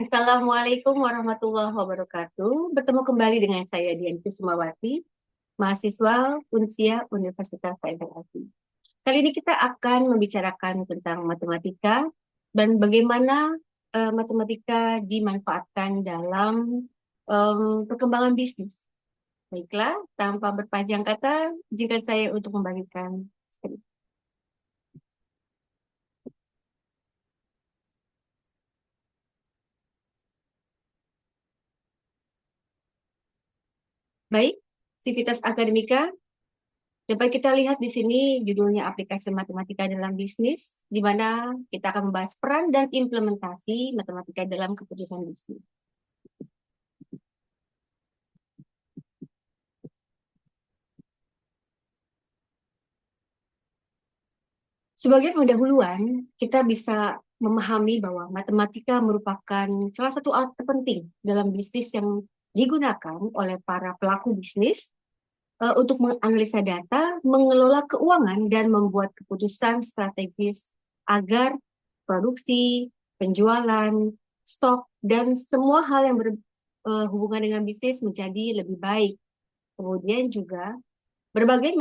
Assalamualaikum warahmatullahi wabarakatuh. Bertemu kembali dengan saya Dian Kusumawati, mahasiswa Unsia Universitas Sains Asri. Kali ini kita akan membicarakan tentang matematika dan bagaimana matematika dimanfaatkan dalam perkembangan bisnis. Baiklah, tanpa berpanjang kata, jika saya untuk membagikan skrip. Baik, Civitas Akademika. Dapat kita lihat di sini judulnya aplikasi matematika dalam bisnis, di mana kita akan membahas peran dan implementasi matematika dalam keputusan bisnis. Sebagai pendahuluan, kita bisa memahami bahwa matematika merupakan salah satu alat terpenting dalam bisnis yang digunakan oleh para pelaku bisnis untuk menganalisa data, mengelola keuangan, dan membuat keputusan strategis agar produksi, penjualan, stok, dan semua hal yang berhubungan dengan bisnis menjadi lebih baik. Kemudian juga berbagai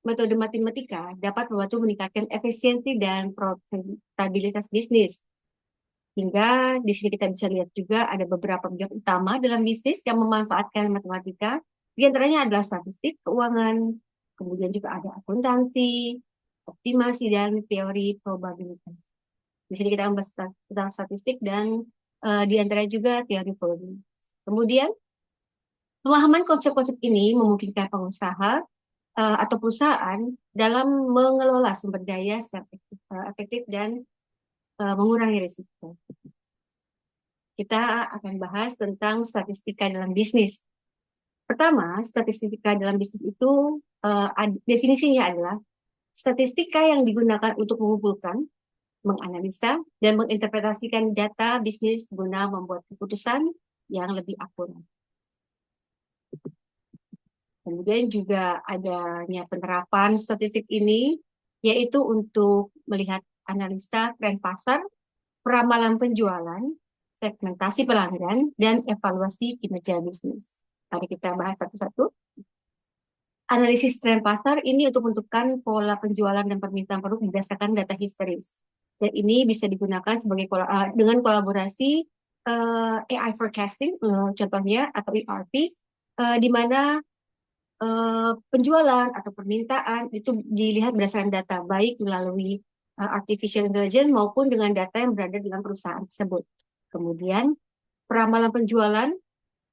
metode matematika dapat membantu meningkatkan efisiensi dan profitabilitas bisnis. Hingga di sini kita bisa lihat juga ada beberapa bidang utama dalam bisnis yang memanfaatkan matematika. Di antaranya adalah statistik keuangan, kemudian juga ada akuntansi, optimasi, dan teori probabilitas. Di sini kita membahas tentang statistik dan di antaranya juga teori probabilitas. Kemudian pemahaman konsep-konsep ini memungkinkan pengusaha atau perusahaan dalam mengelola sumber daya secara efektif dan mengurangi risiko. Kita akan bahas tentang statistika dalam bisnis. Pertama, statistika dalam bisnis itu definisinya adalah statistika yang digunakan untuk mengumpulkan, menganalisa, dan menginterpretasikan data bisnis guna membuat keputusan yang lebih akurat. Kemudian juga adanya penerapan statistik ini, yaitu untuk melihat analisa tren pasar, peramalan penjualan, segmentasi pelanggan, dan evaluasi kinerja bisnis. Mari kita bahas satu-satu. Analisis tren pasar ini untuk menentukan pola penjualan dan permintaan produk berdasarkan data historis. Dan ini bisa digunakan sebagai dengan kolaborasi AI forecasting, contohnya atau ERP, di mana penjualan atau permintaan itu dilihat berdasarkan data baik melalui artificial intelligence maupun dengan data yang berada dalam perusahaan tersebut. Kemudian peramalan penjualan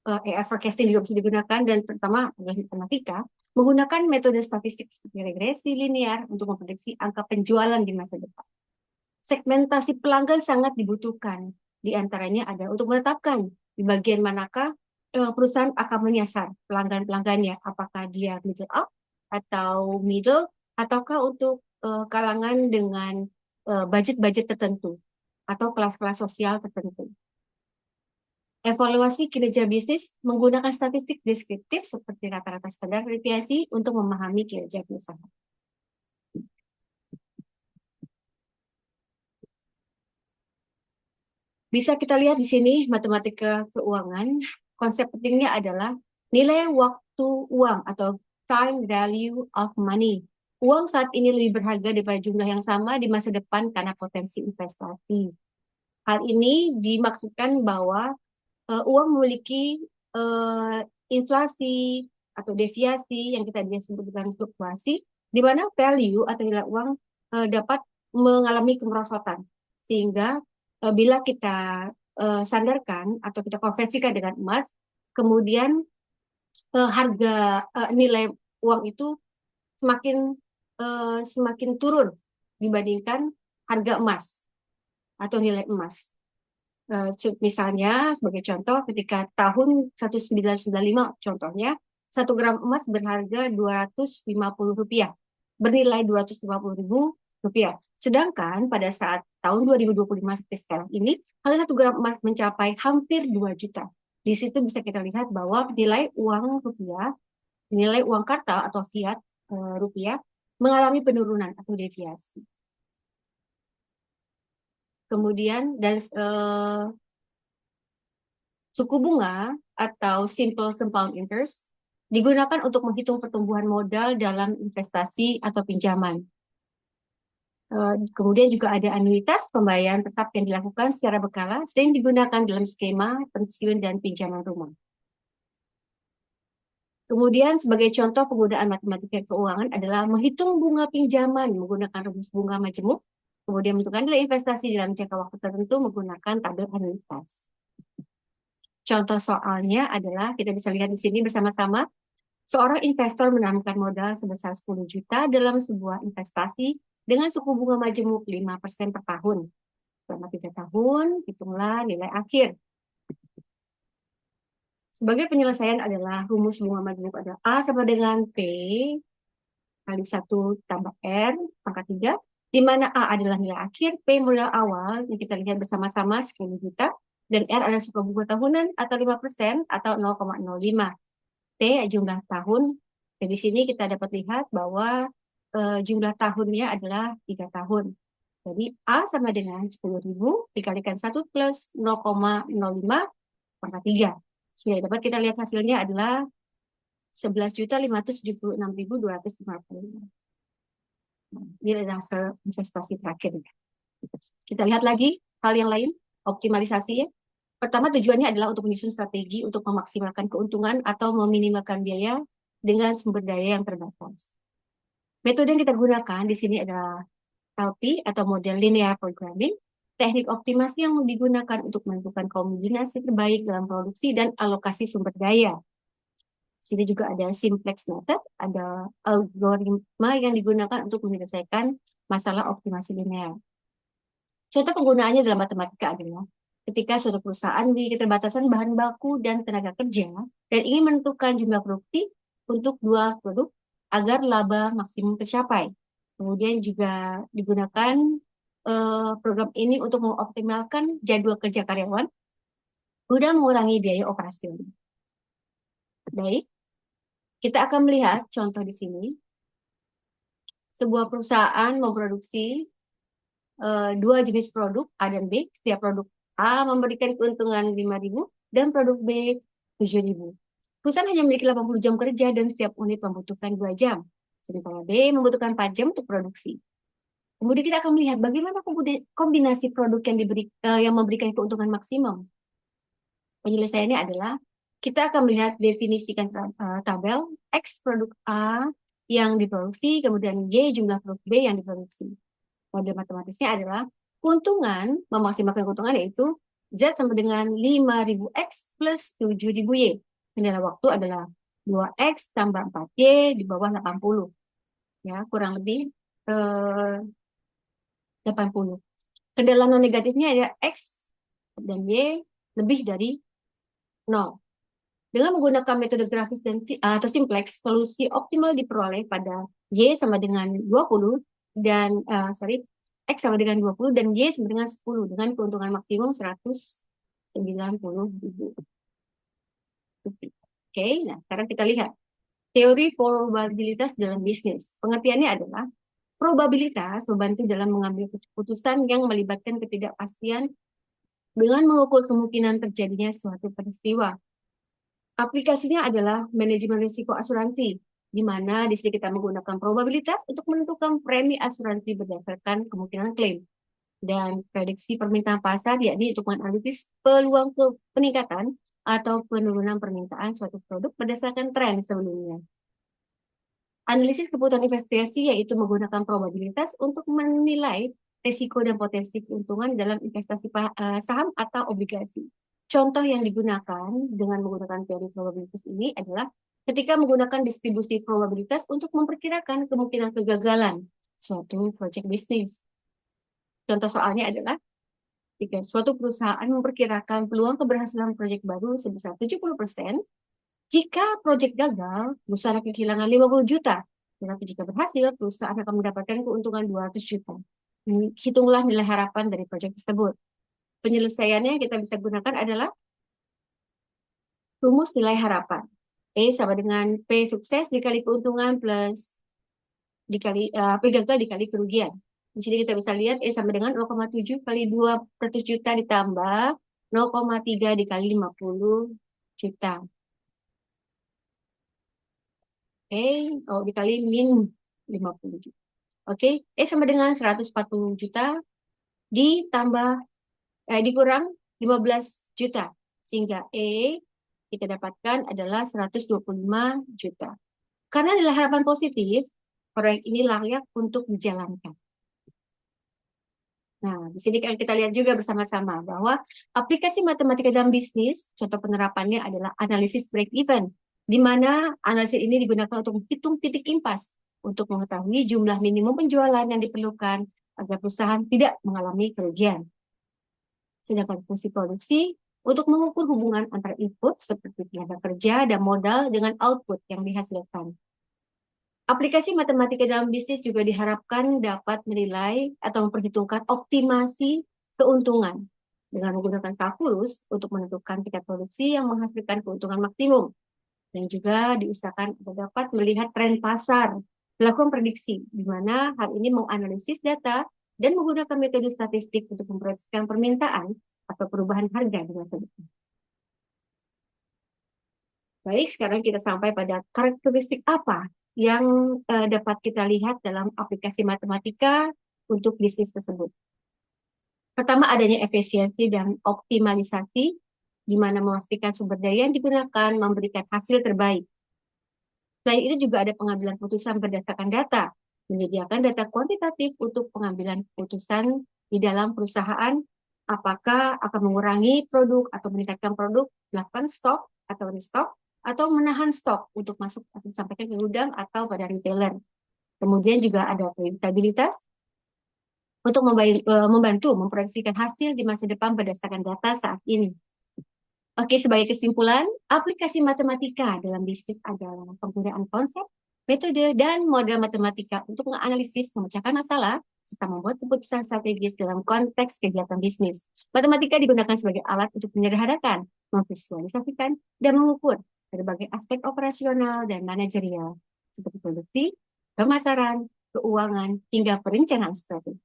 AI forecasting juga bisa digunakan dan terutama dalam matematika menggunakan metode statistik seperti regresi linear untuk memprediksi angka penjualan di masa depan. Segmentasi pelanggan sangat dibutuhkan. Di antaranya ada untuk menetapkan di bagian manakah perusahaan akan menyasar pelanggan-pelanggannya, apakah dia middle up atau middle, ataukah untuk kalangan dengan budget-budget tertentu atau kelas-kelas sosial tertentu. Evaluasi kinerja bisnis menggunakan statistik deskriptif seperti rata-rata standar deviasi untuk memahami kinerja perusahaan. Bisa kita lihat di sini matematika keuangan, konsep pentingnya adalah nilai waktu uang atau time value of money. Uang saat ini lebih berharga daripada jumlah yang sama di masa depan karena potensi investasi. Hal ini dimaksudkan bahwa uang memiliki inflasi atau deviasi yang kita biasa sebut dengan fluktuasi, di mana value atau nilai uang dapat mengalami kemerosotan. Sehingga bila kita sandarkan atau kita konversikan dengan emas, kemudian harga nilai uang itu semakin semakin turun dibandingkan harga emas atau nilai emas. Misalnya sebagai contoh ketika tahun 1995 contohnya 1 gram emas berharga Rp250 bernilai Rp250.000. Sedangkan pada saat tahun 2025 seperti sekarang ini harga 1 gram emas mencapai hampir 2 juta. Di situ bisa kita lihat bahwa nilai uang rupiah, nilai uang kartal atau fiat rupiah mengalami penurunan atau deviasi. Kemudian suku bunga atau simple compound interest digunakan untuk menghitung pertumbuhan modal dalam investasi atau pinjaman. Kemudian juga ada anuitas pembayaran tetap yang dilakukan secara berkala sering digunakan dalam skema pensiun dan pinjaman rumah. Kemudian sebagai contoh penggunaan matematika keuangan adalah menghitung bunga pinjaman menggunakan rumus bunga majemuk, kemudian menentukan nilai investasi dalam jangka waktu tertentu menggunakan tabel anuitas. Contoh soalnya adalah kita bisa lihat di sini bersama-sama, seorang investor menanamkan modal sebesar 10 juta dalam sebuah investasi dengan suku bunga majemuk 5% per tahun. Selama 3 tahun, hitunglah nilai akhir. Sebagai penyelesaian adalah rumus bunga majemuk adalah A sama dengan P kali 1 tambah R pangkat 3, di mana A adalah nilai akhir, P modal awal yang kita lihat bersama-sama 10 juta, dan R adalah suku bunga tahunan atau 5% atau 0,05. T jumlah tahun. Dan di sini kita dapat lihat bahwa jumlah tahunnya adalah 3 tahun. Jadi A sama dengan 10.000 dikalikan 1 plus 0,05 pangkat 3. Sehingga dapat kita lihat hasilnya adalah 11.576.250. Ini adalah hasil investasi terakhir. Kita lihat lagi hal yang lain, optimalisasi. Pertama, tujuannya adalah untuk menyusun strategi untuk memaksimalkan keuntungan atau meminimalkan biaya dengan sumber daya yang terbatas. Metode yang kita gunakan di sini adalah LP atau model linear programming, teknik optimasi yang digunakan untuk menentukan kombinasi terbaik dalam produksi dan alokasi sumber daya. Sini juga ada simplex method, ada algoritma yang digunakan untuk menyelesaikan masalah optimasi linear. Contoh penggunaannya dalam matematika adalah ketika suatu perusahaan memiliki keterbatasan bahan baku dan tenaga kerja dan ingin menentukan jumlah produksi untuk 2 produk agar laba maksimum tercapai. Kemudian juga digunakan program ini untuk mengoptimalkan jadwal kerja karyawan guna mengurangi biaya operasional. Baik, kita akan melihat contoh di sini. Sebuah perusahaan memproduksi 2 jenis produk A dan B. Setiap produk A memberikan keuntungan 5.000 dan produk B 7.000. Perusahaan hanya memiliki 80 jam kerja dan setiap unit membutuhkan 2 jam. Sementara B membutuhkan 4 jam untuk produksi. Kemudian kita akan melihat bagaimana kombinasi produk yang memberikan keuntungan maksimum. Penyelesaiannya adalah kita akan melihat definisikan tabel X produk A yang diproduksi, kemudian Y jumlah produk B yang diproduksi. Model matematisnya adalah keuntungan, memaksimalkan keuntungan yaitu Z sama dengan 5.000X plus 7.000Y. Kendala waktu adalah 2X tambah 4Y di bawah 80. Ya, kurang lebih 80. Kendala non negatifnya adalah X dan Y lebih dari 0. Dengan menggunakan metode grafis atau simplex, solusi optimal diperoleh pada Y sama dengan 20 dan X sama dengan 20 dan Y sama dengan 10 dengan keuntungan maksimum 190.000. Oke, nah sekarang kita lihat teori probabilitas dalam bisnis. Pengertiannya adalah probabilitas membantu dalam mengambil keputusan yang melibatkan ketidakpastian dengan mengukur kemungkinan terjadinya suatu peristiwa. Aplikasinya adalah manajemen risiko asuransi, di mana di sini kita menggunakan probabilitas untuk menentukan premi asuransi berdasarkan kemungkinan klaim. Dan prediksi permintaan pasar, yakni untuk menganalisis peluang peningkatan atau penurunan permintaan suatu produk berdasarkan tren sebelumnya. Analisis kebutuhan investasi yaitu menggunakan probabilitas untuk menilai risiko dan potensi keuntungan dalam investasi saham atau obligasi. Contoh yang digunakan dengan menggunakan teori probabilitas ini adalah ketika menggunakan distribusi probabilitas untuk memperkirakan kemungkinan kegagalan suatu proyek bisnis. Contoh soalnya adalah jika suatu perusahaan memperkirakan peluang keberhasilan proyek baru sebesar 70%, jika proyek gagal, perusahaan akan kehilangan 50 juta. Tetapi jika berhasil, perusahaan akan mendapatkan keuntungan 200 juta. Hitunglah nilai harapan dari proyek tersebut. Penyelesaiannya yang kita bisa gunakan adalah rumus nilai harapan. E sama dengan P sukses dikali keuntungan plus P gagal dikali kerugian. Di sini kita bisa lihat E sama dengan 0,7 kali 200 juta ditambah 0,3 dikali 50 juta. Oke, oh dikali min 50 juta. Oke, E sama dengan 140 juta ditambah dikurang 15 juta. Sehingga E kita dapatkan adalah 125 juta. Karena adalah harapan positif, proyek ini layak untuk dijalankan. Nah, di sini kan kita lihat juga bersama-sama bahwa aplikasi matematika dalam bisnis, contoh penerapannya adalah analisis break even, di mana analisis ini digunakan untuk menghitung titik impas untuk mengetahui jumlah minimum penjualan yang diperlukan agar perusahaan tidak mengalami kerugian. Sedangkan fungsi produksi untuk mengukur hubungan antara input seperti tenaga kerja dan modal dengan output yang dihasilkan. Aplikasi matematika dalam bisnis juga diharapkan dapat menilai atau memperhitungkan optimasi keuntungan dengan menggunakan kalkulus untuk menentukan tingkat produksi yang menghasilkan keuntungan maksimum. Dan juga diusahakan agar dapat melihat tren pasar, melakukan prediksi, di mana hal ini menganalisis data dan menggunakan metode statistik untuk memproyeksikan permintaan atau perubahan harga di masa depan. Baik, sekarang kita sampai pada karakteristik apa yang dapat kita lihat dalam aplikasi matematika untuk bisnis tersebut. Pertama, adanya efisiensi dan optimalisasi, di mana memastikan sumber daya yang digunakan memberikan hasil terbaik. Selain itu juga ada pengambilan putusan berdasarkan data, menyediakan data kuantitatif untuk pengambilan keputusan di dalam perusahaan, apakah akan mengurangi produk atau meningkatkan produk, melakukan stok atau restock, atau menahan stok untuk masuk atau disampaikan ke gudang atau pada retailer. Kemudian juga ada stabilitas untuk membantu memproyeksikan hasil di masa depan berdasarkan data saat ini. Oke, sebagai kesimpulan, aplikasi matematika dalam bisnis adalah penggunaan konsep, metode, dan model matematika untuk menganalisis, memecahkan masalah, serta membuat keputusan strategis dalam konteks kegiatan bisnis. Matematika digunakan sebagai alat untuk menyederhanakan, memvisualisasikan, dan mengukur berbagai aspek operasional dan manajerial, seperti produksi, pemasaran, keuangan, hingga perencanaan strategi.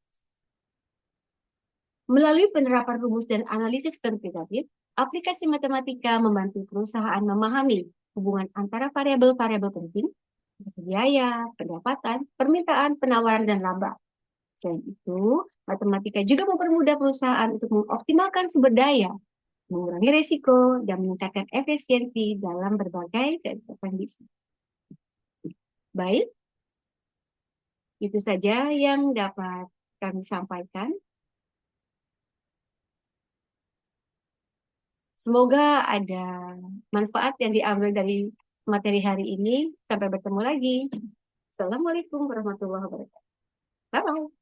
Melalui penerapan rumus dan analisis kuantitatif, aplikasi matematika membantu perusahaan memahami hubungan antara variabel-variabel penting, seperti biaya, pendapatan, permintaan, penawaran, dan laba. Selain itu, matematika juga mempermudah perusahaan untuk mengoptimalkan sumber daya, mengurangi risiko, dan meningkatkan efisiensi dalam berbagai kegiatan bisnis. Baik, itu saja yang dapat kami sampaikan. Semoga ada manfaat yang diambil dari materi hari ini. Sampai bertemu lagi. Assalamualaikum warahmatullahi wabarakatuh. Bye-bye.